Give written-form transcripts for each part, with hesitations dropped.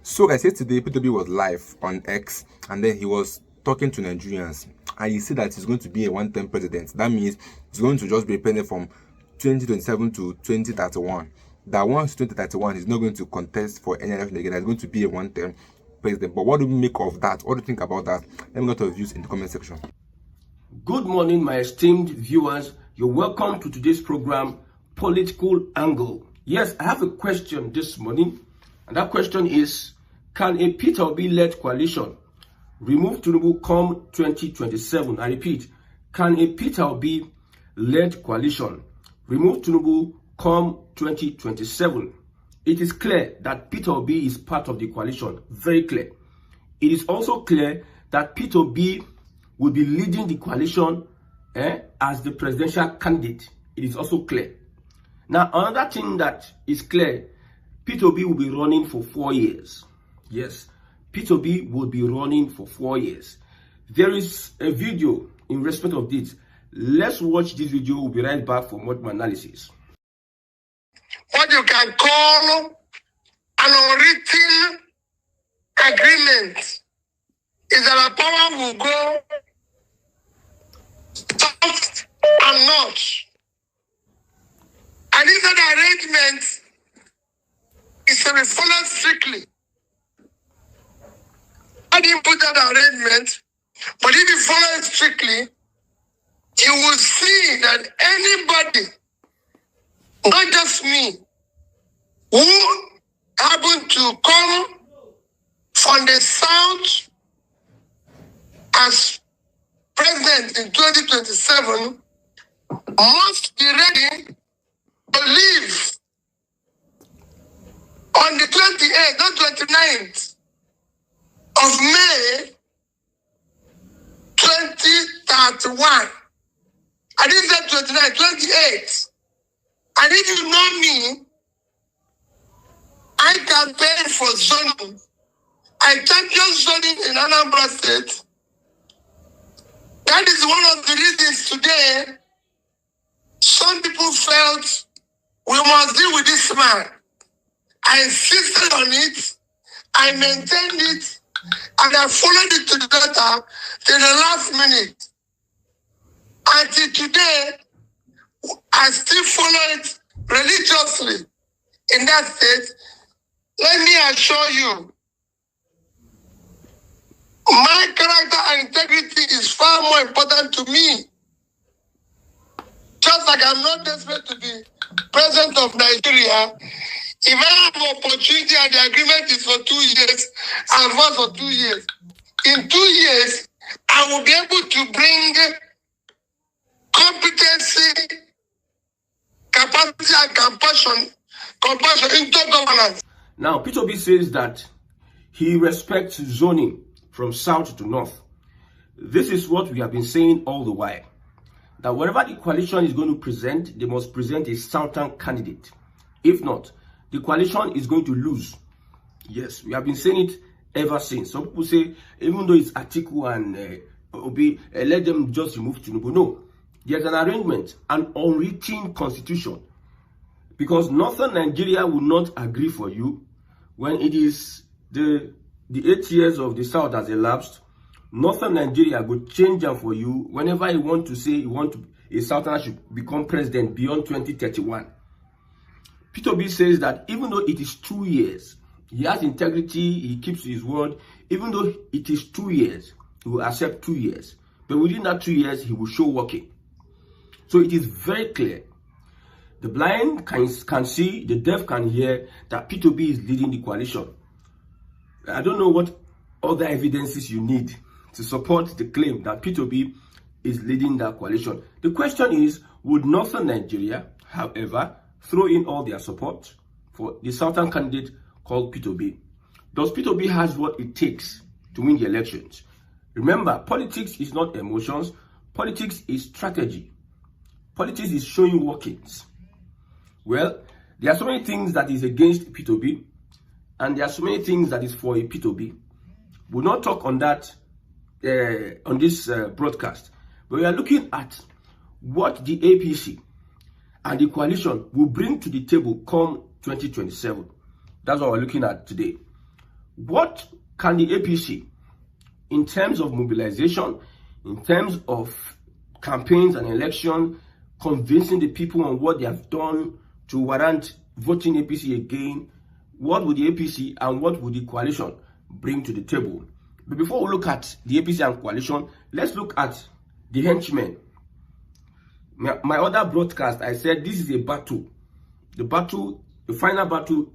So guys, yesterday P2B was live on X, and then he was talking to Nigerians, and he said that he's going to be a one-term president. That means he's going to just be president from 2027 to 2031. That once 2031, he's not going to contest for any election again. He's going to be a one-term president. But what do we make of that? What do you think about that? Let me know your views in the comment section. Good morning, my esteemed viewers. You're welcome to today's program, Political Angle. Yes, I have a question this morning, and that question is, can a Peter Obi-led coalition remove Tinubu come 2027? I repeat, can a Peter Obi-led coalition remove Tinubu come 2027? It is clear that Peter Obi is part of the coalition, very clear. It is also clear that Peter Obi will be leading the coalition as the presidential candidate. It is also clear. Now, another thing that is clear, Peter Obi will be running for 4 years. Yes, Peter Obi will be running for 4 years. There is a video in respect of this. Let's watch this video. We'll be right back for more analysis. What you can call an unwritten agreement is that our power will go soft and not. And this arrangement is to be followed strictly. I didn't put that arrangement, but if you follow it strictly, you will see that anybody, not just me, who happen to come from the South as president in 2027 must be ready to leave on the 28th, not 29th of May 2031. I didn't say 29, 28. And if you know me, I campaigned for zoning. I championed zoning in Anambra State. That is one of the reasons today some people felt we must deal with this man. I insisted on it, I maintained it, and I followed it to the letter till the last minute. Until today, I still follow it religiously in that state. Let me assure you, my character and integrity is far more important to me. Just like I'm not desperate to be president of Nigeria, if I have opportunity and the agreement is for 2 years, I'll work for 2 years. In 2 years, I will be able to bring competency, capacity, and compassion into governance. Now, Peter Obi says that he respects zoning from south to north. This is what we have been saying all the while. That whatever the coalition is going to present, they must present a southern candidate. If not, the coalition is going to lose. Yes, we have been saying it ever since. Some people say, even though it's Atiku and Obi, let them just remove Tinubu. No, there's an arrangement, an unwritten constitution. Because northern Nigeria will not agree for you when it is the 8 years of the south has elapsed. Northern Nigeria will change them for you whenever you want to say a southerner should become president beyond 2031. Peter Obi says that even though it is 2 years, he has integrity, he keeps his word. Even though it is 2 years, he will accept 2 years. But within that 2 years, he will show working. So it is very clear. The blind can see, the deaf can hear that Peter Obi is leading the coalition. I don't know what other evidences you need to support the claim that Peter Obi is leading that coalition. The question is, would northern Nigeria, however, throw in all their support for the southern candidate called Peter Obi? Does Peter Obi has what it takes to win the elections? Remember, politics is not emotions. Politics is strategy. Politics is showing workings. Well, there are so many things that is against Peter Obi, and there are so many things that is for a Peter Obi. We'll not talk on that on this broadcast, but we are looking at what the APC and the coalition will bring to the table come 2027. That's what we're looking at today. what can the APC, in terms of mobilization, in terms of campaigns and election, convincing the people on what they have done to warrant voting APC again, what would the APC and what would the coalition bring to the table? But before we look at the APC and coalition, let's look at the henchmen. My other broadcast, I said this is a battle. The final battle,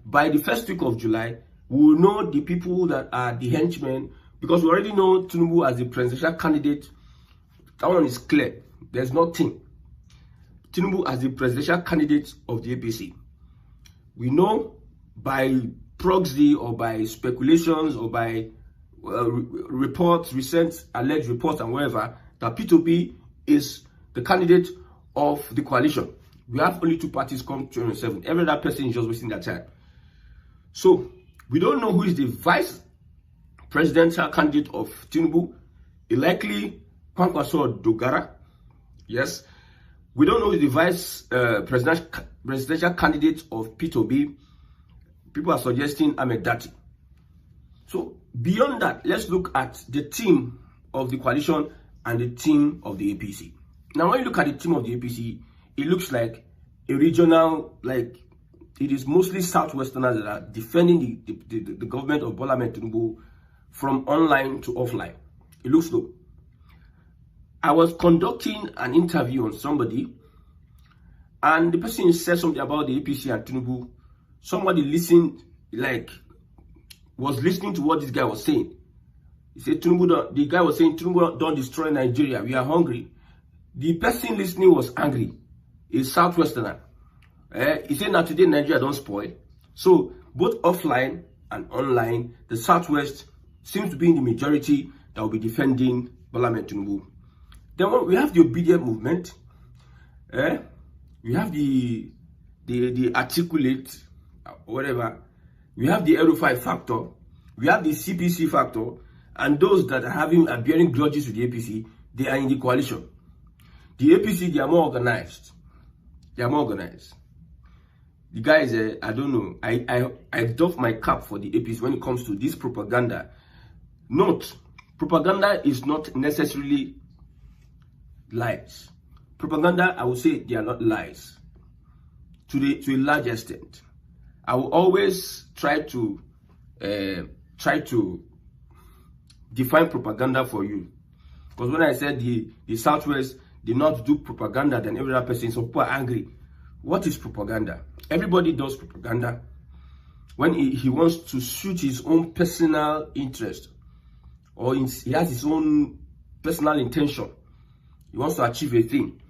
by the first week of July, we will know the people that are the henchmen, because we already know Tinubu as the presidential candidate. That one is clear. There's nothing. Tinubu as the presidential candidate of the APC. We know by proxy or by speculations or by reports, recent alleged reports and whatever, that P2P is the candidate of the coalition. We have only two parties come 2027. Every other person is just wasting their time. So we don't know who is the vice presidential candidate of Tinubu. It likely Kwankwaso Dogara. Yes. We don't know who is the vice presidential candidate of P2B. People are suggesting Ahmed Dati. So beyond that, let's look at the team of the coalition and the team of the APC. Now, when you look at the team of the APC, it looks like a regional, like it is mostly Southwesterners that are defending the government of Bola Ahmed Tinubu from online to offline. It looks low. I was conducting an interview on somebody, and the person said something about the APC and Tinubu. Somebody listened, was listening to what this guy was saying. He said, the guy was saying, Tinubu don't destroy Nigeria. We are hungry. The person listening was angry. He's Southwesterner. He said, now today Nigeria don't spoil. So both offline and online, the Southwest seems to be in the majority that will be defending Bola Ahmed Tinubu. Then we have the obedient movement. We have the articulate, whatever. We have the L5 factor. We have the CPC factor. And those that are bearing grudges with the APC, they are in the coalition. The APC, they are more organized. They are more organized. The guys, I don't know. I doff my cap for the APC when it comes to this propaganda. Note, propaganda is not necessarily lies. Propaganda, I would say, they are not lies. To a large extent, I will always try to define propaganda for you. Because when I said the Southwest did not do propaganda, then every other person, so people are angry. What is propaganda? Everybody does propaganda when he wants to suit his own personal interest, or he has his own personal intention. He wants to achieve a thing.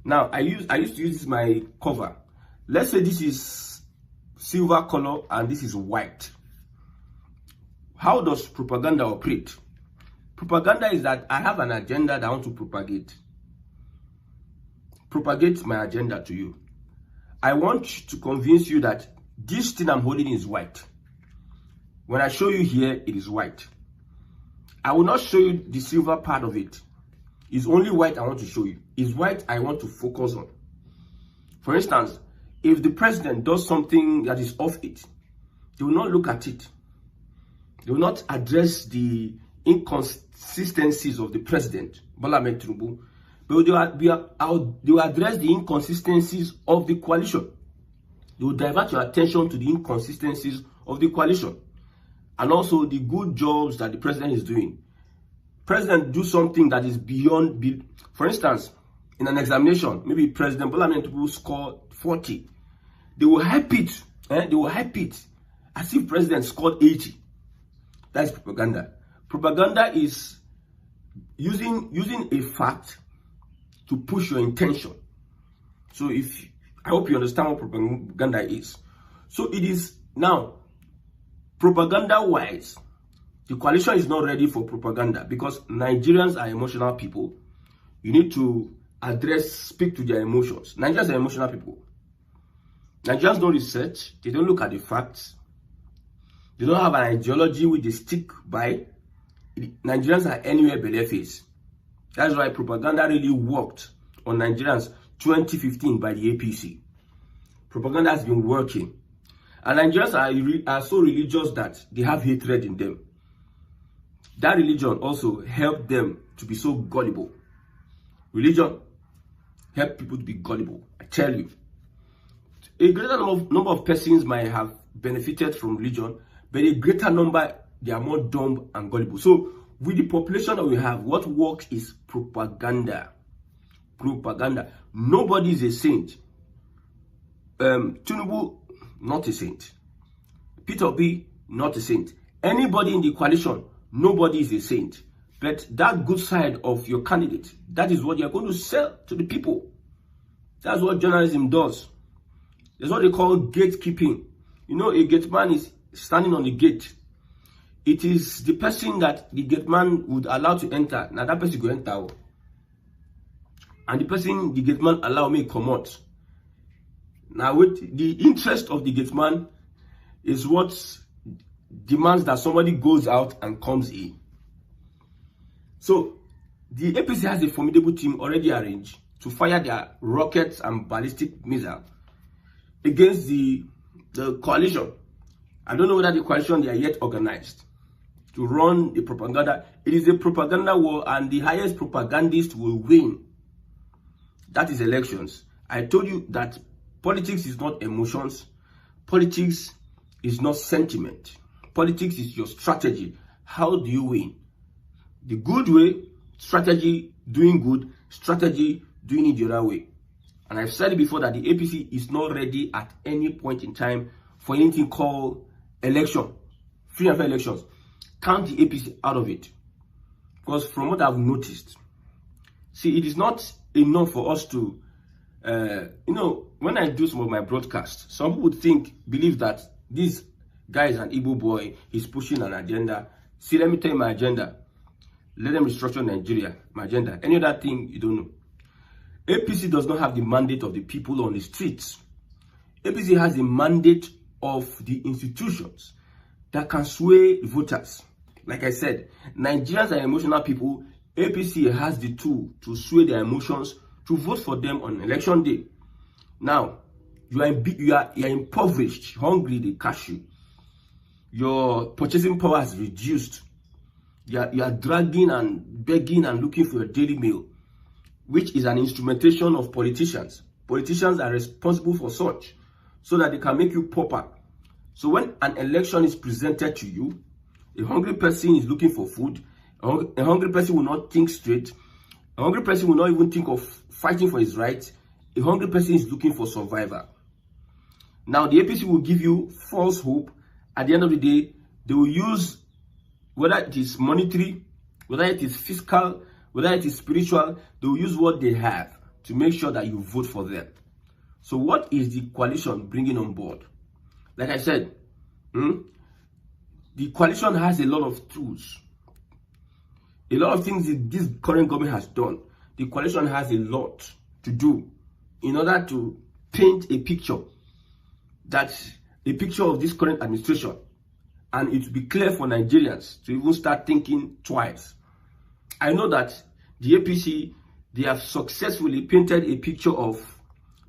Now, I used to use this my cover. Let's say this is silver color and this is white. How does propaganda operate? Propaganda is that I have an agenda that I want to propagate. Propagate my agenda to you. I want to convince you that this thing I'm holding is white. When I show you here, it is white. I will not show you the silver part of it. It's only white I want to show you. It's white I want to focus on. For instance, if the president does something that is off it, they will not look at it. They will not address the inconsistencies of the president, Bola Ahmed Tinubu, but they will address the inconsistencies of the coalition. They will divert your attention to the inconsistencies of the coalition and also the good jobs that the president is doing. President do something that is beyond. For instance, in an examination, maybe President Bola Ahmed Tinubu scored 40. They will hype it. They will hype it as if President scored 80. That is propaganda. Propaganda is using a fact to push your intention. So I hope you understand what propaganda is. So it is now, propaganda-wise, the coalition is not ready for propaganda because Nigerians are emotional people. You need to speak to their emotions. Nigerians are emotional people. Nigerians don't research. They don't look at the facts. They don't have an ideology which they stick by. Nigerians are anywhere but their face. That's why propaganda really worked on Nigerians 2015 by the APC. Propaganda has been working. And Nigerians are so religious that they have hatred in them. That religion also helped them to be so gullible. Religion help people to be gullible. I tell you. A greater number of persons might have benefited from religion, but a greater number, they are more dumb and gullible. So with the population that we have, what works is propaganda. Propaganda. Nobody is a saint. Tinubu, not a saint. Peter B, not a saint. Anybody in the coalition, nobody is a saint. But that good side of your candidate, that is what you're going to sell to the people. That's what journalism does. That's what they call gatekeeping. You know, a gate man is standing on the gate. It is the person that the gate man would allow to enter. Now that person go enter. And the person the gate man allow me come out. Now with the interest of the gate man is what demands that somebody goes out and comes in. So the APC has a formidable team already arranged to fire their rockets and ballistic missiles against the coalition. I don't know whether the coalition they are yet organized to run the propaganda. It is a propaganda war, and the highest propagandist will win. That is elections. I told you that politics is not emotions. Politics is not sentiment. Politics is your strategy. How do you win? The good way, strategy, doing good, strategy, doing it the other way. And I've said it before that the APC is not ready at any point in time for anything called election, free and fair elections. Count the APC out of it. Because from what I've noticed, see, it is not enough for us to, you know, when I do some of my broadcasts, some people believe that this guy is an Igbo boy, he's pushing an agenda. See, let me tell you my agenda. Let them restructure Nigeria, my agenda. Any other thing, you don't know. APC does not have the mandate of the people on the streets. APC has the mandate of the institutions that can sway voters. Like I said, Nigerians are emotional people. APC has the tool to sway their emotions to vote for them on election day. Now, you are impoverished, hungry, they catch you. Your purchasing power is reduced. You are dragging and begging and looking for your daily meal, which is an instrumentation of politicians. Politicians are responsible for such, so that they can make you pauper. So when an election is presented to you, a hungry person is looking for food. A hungry person will not think straight. A hungry person will not even think of fighting for his rights. A hungry person is looking for survival. Now, the APC will give you false hope. At the end of the day, they will use, whether it is monetary, whether it is fiscal, whether it is spiritual, they will use what they have to make sure that you vote for them. So what is the coalition bringing on board? Like I said, the coalition has a lot of tools. A lot of things that this current government has done. The coalition has a lot to do in order to paint a picture of this current administration. And it will be clear for Nigerians to even start thinking twice. I know that the APC, they have successfully painted a picture of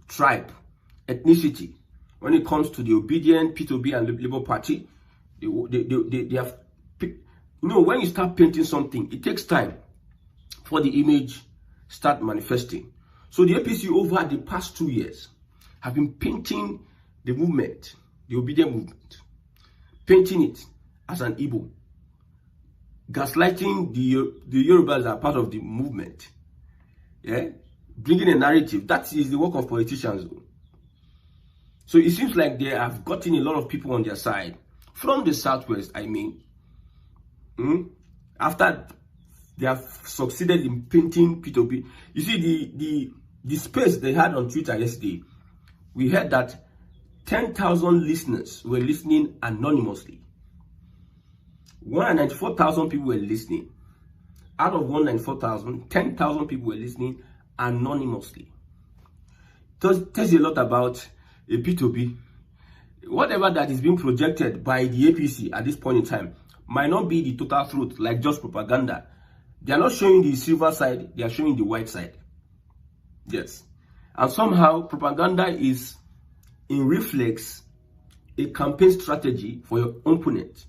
tribe, ethnicity. When it comes to the obedient P2B and Labour Party, they have, you know, when you start painting something, it takes time for the image start manifesting. So the APC over the past 2 years have been painting the movement, the obedient movement, painting it as an Igbo, gaslighting the Yorubas are part of the movement, yeah, bringing a narrative. That is the work of politicians. So it seems like they have gotten a lot of people on their side from the southwest. I mean, after they have succeeded in painting P2P, you see the space they had on Twitter yesterday. We heard that 10,000 listeners were listening anonymously. 194,000 people were listening. Out of 194,000, 10,000 people were listening anonymously. It tells you a lot about a P2P. Whatever that is being projected by the APC at this point in time might not be the total truth, like just propaganda. They are not showing the silver side, they are showing the white side. Yes. And somehow propaganda is in reflex a campaign strategy for your opponent.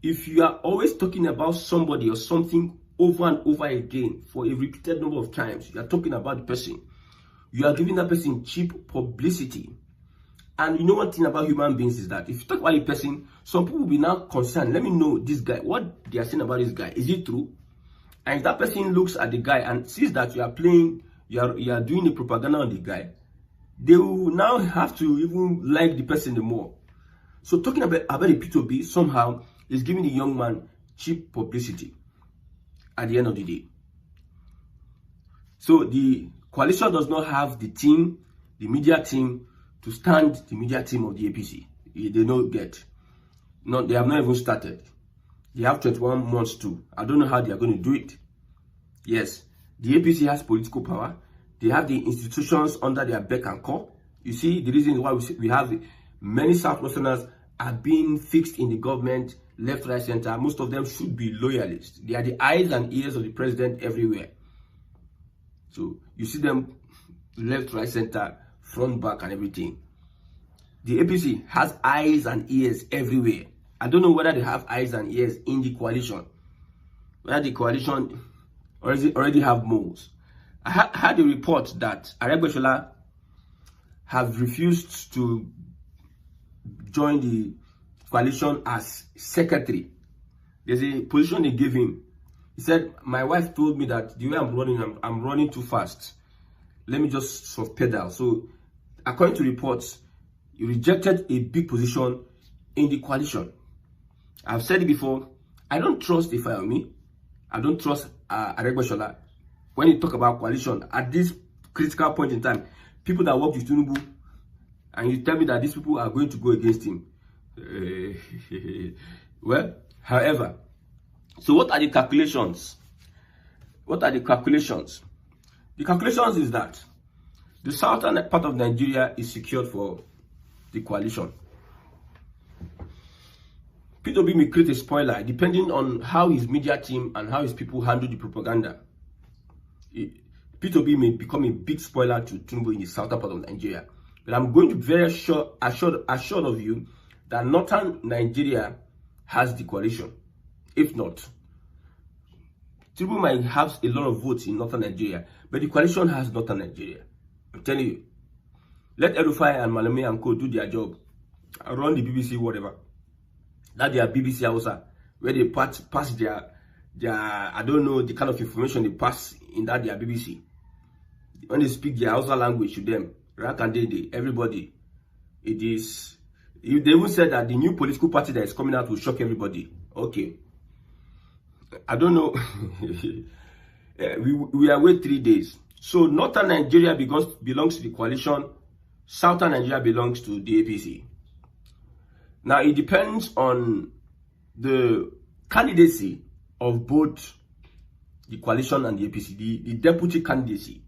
If you are always talking about somebody or something over and over again for a repeated number of times, you are talking about the person, you are giving that person cheap publicity. And you know one thing about human beings is that if you talk about a person, some people will be now concerned. Let me know this guy, what they are saying about this guy. Is it true? And if that person looks at the guy and sees that you are playing, you are doing the propaganda on the guy, they will now have to even like the person the more. So talking about a P2B somehow is giving the young man cheap publicity at the end of the day. So the coalition does not have the team, the media team, to stand the media team of the APC. They don't get. No, they have not even started. They have 21 months too. I don't know how they are going to do it. Yes, the APC has political power. They have the institutions under their beck and call. You see, the reason why we have many Southwesterners are being fixed in the government, left, right, center. Most of them should be loyalists. They are the eyes and ears of the president everywhere. So you see them left, right, center, front, back, and everything. The APC has eyes and ears everywhere. I don't know whether they have eyes and ears in the coalition. Whether the coalition already have moles. I had a report that Aregbesola have refused to join the coalition as secretary. There's a position they gave him. He said, my wife told me that the way I'm running too fast. Let me just sort of pedal. So according to reports, he rejected a big position in the coalition. I've said it before, I don't trust Ifeanyi. I don't trust Aregbesola. When you talk about coalition, at this critical point in time, people that work with Tinubu, and you tell me that these people are going to go against him. Well, however, so what are the calculations? What are the calculations? The calculations is that the southern part of Nigeria is secured for the coalition. P2B may create a spoiler depending on how his media team and how his people handle the propaganda. P2B may become a big spoiler to Tinubu in the southern part of Nigeria. But I'm going to be very assured of you that northern Nigeria has the coalition. If not, Tinubu might have a lot of votes in northern Nigeria, but the coalition has northern Nigeria. I'm telling you. Let Erufai and Malame and Co do their job. Run the BBC, whatever. That their BBC Hausa, where they pass their I don't know the kind of information they pass in that their BBC. When they speak their Hausa language to them, everybody, it is. They even said that the new political party that is coming out will shock everybody. Okay. I don't know. we are wait 3 days. So northern Nigeria belongs to the coalition. Southern Nigeria belongs to the APC. Now it depends on the candidacy of both the coalition and the APC, the deputy candidacy.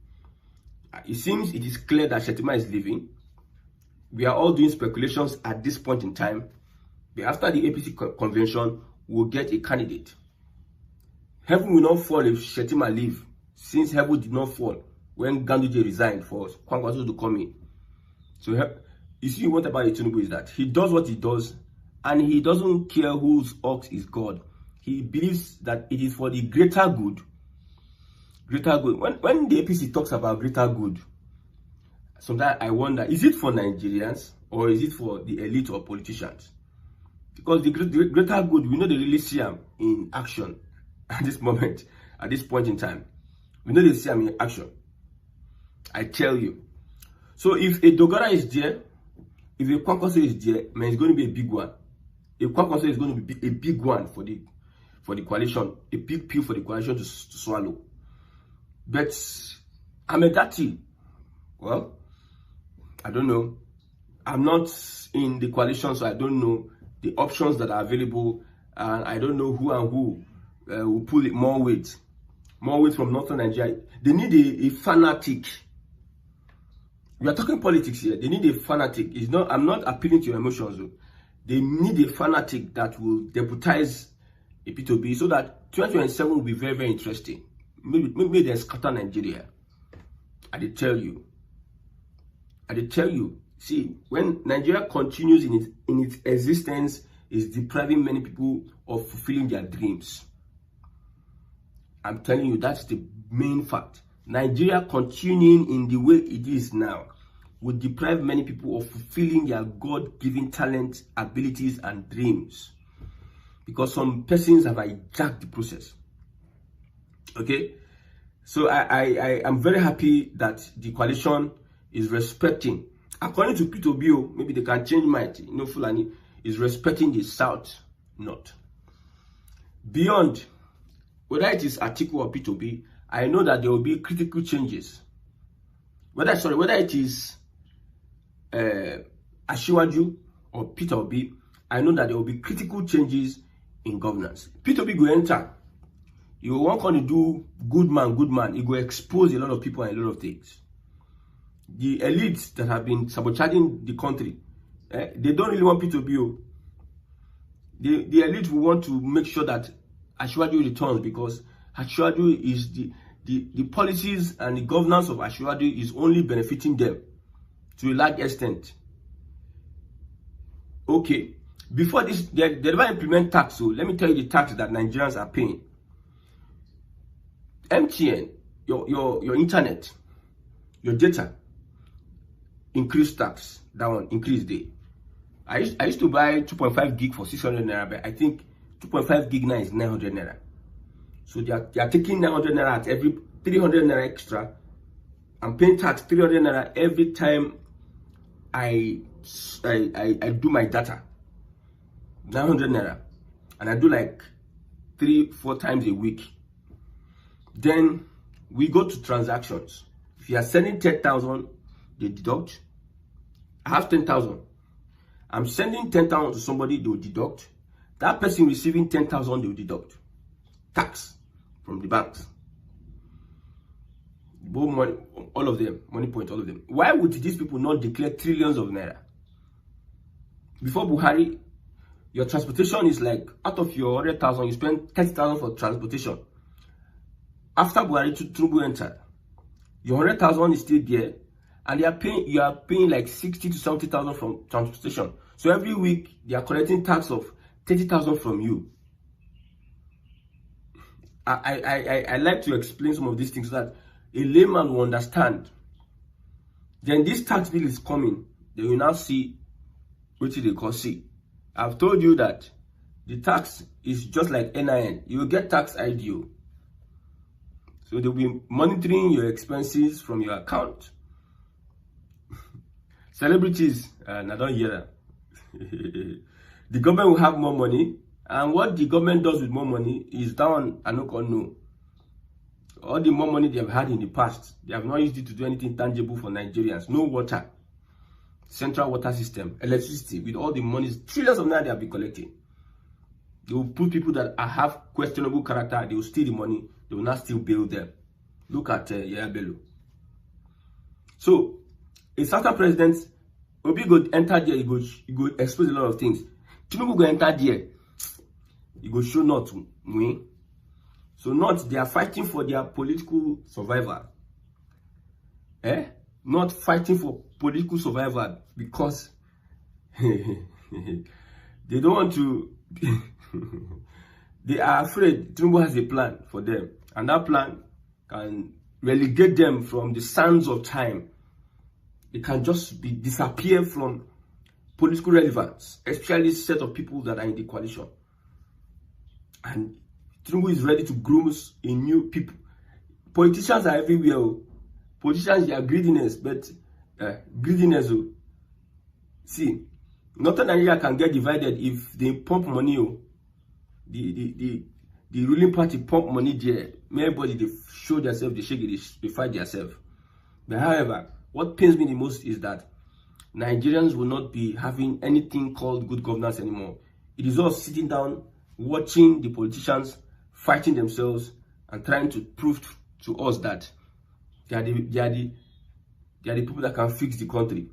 It seems it is clear that Shettima is leaving. We are all doing speculations at this point in time. But after the APC convention, we'll get a candidate. Heaven will not fall if Shettima leave, since heaven did not fall when Ganduje resigned for Kwankwaso to come in. So you see what about Tinubu is that he does what he does, and he doesn't care whose ox is God. He believes that it is for the greater good. Greater good. When the APC talks about greater good, sometimes I wonder, is it for Nigerians or is it for the elite or politicians? Because the greater good, we know they really see them in action at this moment, at this point in time. We know they see them in action. I tell you. So if a Dogara is there, if a Kwankwaso is there, man, it's going to be a big one. A Kwankwaso is going to be a big one for the coalition, a big pill for the coalition to swallow. But Amedati, well, I don't know. I'm not in the coalition, so I don't know the options that are available, and I don't know who and who will pull it more weight from northern Nigeria. They need a fanatic. We are talking politics here. They need a fanatic. I'm not appealing to your emotions, though. They need a fanatic that will deputize a P2B so that 2027 will be very, very interesting. Maybe they scatter Nigeria. I did tell you. See, when Nigeria continues in its existence, is depriving many people of fulfilling their dreams. I'm telling you, that's the main fact. Nigeria continuing in the way it is now would deprive many people of fulfilling their God-given talents, abilities, and dreams, because some persons have hijacked the process. Okay, so I'm very happy that the coalition is respecting, according to P2B, maybe they can change mind, Fulani is respecting the South North. Beyond whether it is Atiku or P2B, I know that there will be critical changes. Whether it is Asiwaju or Peter Obi, I know that there will be critical changes in governance. P2B go enter. You want to do good man. It will expose a lot of people and a lot of things. The elites that have been sabotaging the country, they don't really want P2B. The elite will want to make sure that Asiwaju returns, because Asiwaju is the policies and the governance of Asiwaju is only benefiting them to a large extent. Okay, before this, they never implement tax. So let me tell you the tax that Nigerians are paying. MTN, your internet, your data, increased tax. That one increased day. I used to buy 2.5 gig for 600 naira, but I think 2.5 gig now is 900 naira. So they are taking 900 naira at every 300 naira extra. I'm paying tax 300 naira every time I do my data. 900 naira, and I do like 3-4 times a week. Then we go to transactions. If you are sending 10,000, they deduct. I have 10,000. I'm sending 10,000 to somebody, they will deduct. That person receiving 10,000, they will deduct tax from the banks. Both money, all of them, money point, all of them. Why would these people not declare trillions of naira? Before Buhari, your transportation is like, out of your 100,000, you spend 30,000 for transportation. After Buhari Tinubu entered, your 100,000 is still there, and you are paying like 60 to 70,000 from transportation. So every week they are collecting tax of 30,000 from you. I like to explain some of these things so that a layman will understand. Then this tax bill is coming. They will now see what they call C. I've told you that the tax is just like NIN. You will get tax ID. So they'll be monitoring your expenses from your account. Celebrities, and I don't hear that. The government will have more money, and what the government does with more money is down and not know. All the more money they have had in the past, they have not used it to do anything tangible for Nigerians. No water, central water system, electricity, with all the money, trillions of naira they have been collecting. They will put people that have questionable character, they will steal the money, they will not still bail them. Look at Yaya Bello. So, a certain president, Obi go enter there, he go expose a lot of things. Tinubu go enter there, he go show not to win. So not, they are fighting for their political survival. Not fighting for political survival because they don't want to. They are afraid Tinubu has a plan for them, and that plan can relegate them from the sands of time. They can just disappear from political relevance, especially set of people that are in the coalition. And Tinubu is ready to groom a new people. Politicians are everywhere. Politicians, they are greediness, but greediness. See, Northern Nigeria can get divided if they pump money. The ruling party pump money there. Everybody, they show themselves, they shake it, they fight themselves. But however, what pains me the most is that Nigerians will not be having anything called good governance anymore. It is us sitting down, watching the politicians fighting themselves and trying to prove to us that they are the people that can fix the country.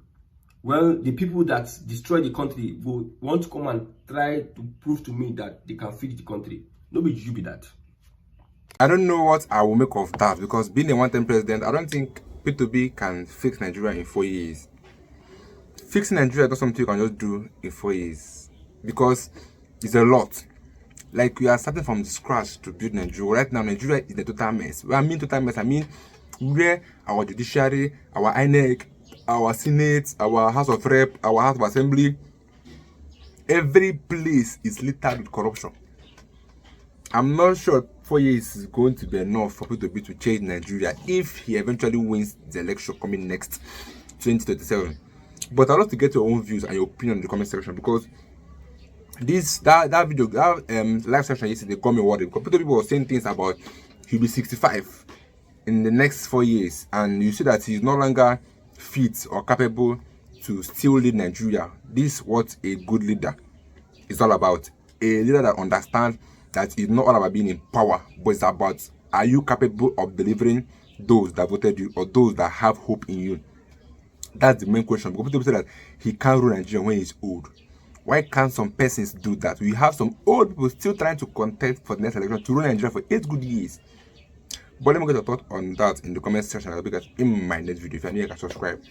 Well, the people that destroy the country will want to come and try to prove to me that they can fix the country. Nobody should be that. I don't know what I will make of that, because being a one-term president, I don't think P2B can fix Nigeria in 4 years. fixing Nigeria is not something you can just do in 4 years, because it's a lot. Like, we are starting from scratch to build Nigeria. Right now, Nigeria is a total mess. When I mean total mess, I mean where our judiciary, our INEC, our Senate, our House of Rep, our House of Assembly, every place is littered with corruption. I'm not sure 4 years is going to be enough for Peter Obi to change Nigeria if he eventually wins the election coming next 2027. But I'd love to get your own views and your opinion in the comment section, because that video, live session yesterday got me worried, because people were saying things about he'll be 65 in the next 4 years, and you see that he's no longer fit or capable to still lead Nigeria. This is what a good leader is all about. A leader that understands that it's not all about being in power, but it's about, are you capable of delivering those that voted you or those that have hope in you? That's the main question. Because people say that he can't rule Nigeria when he's old. Why can't some persons do that? We have some old people still trying to contest for the next election to rule Nigeria for 8 good years. But let me get your thought on that in the comment section. I'll be in my next video. If you're new, you can subscribe.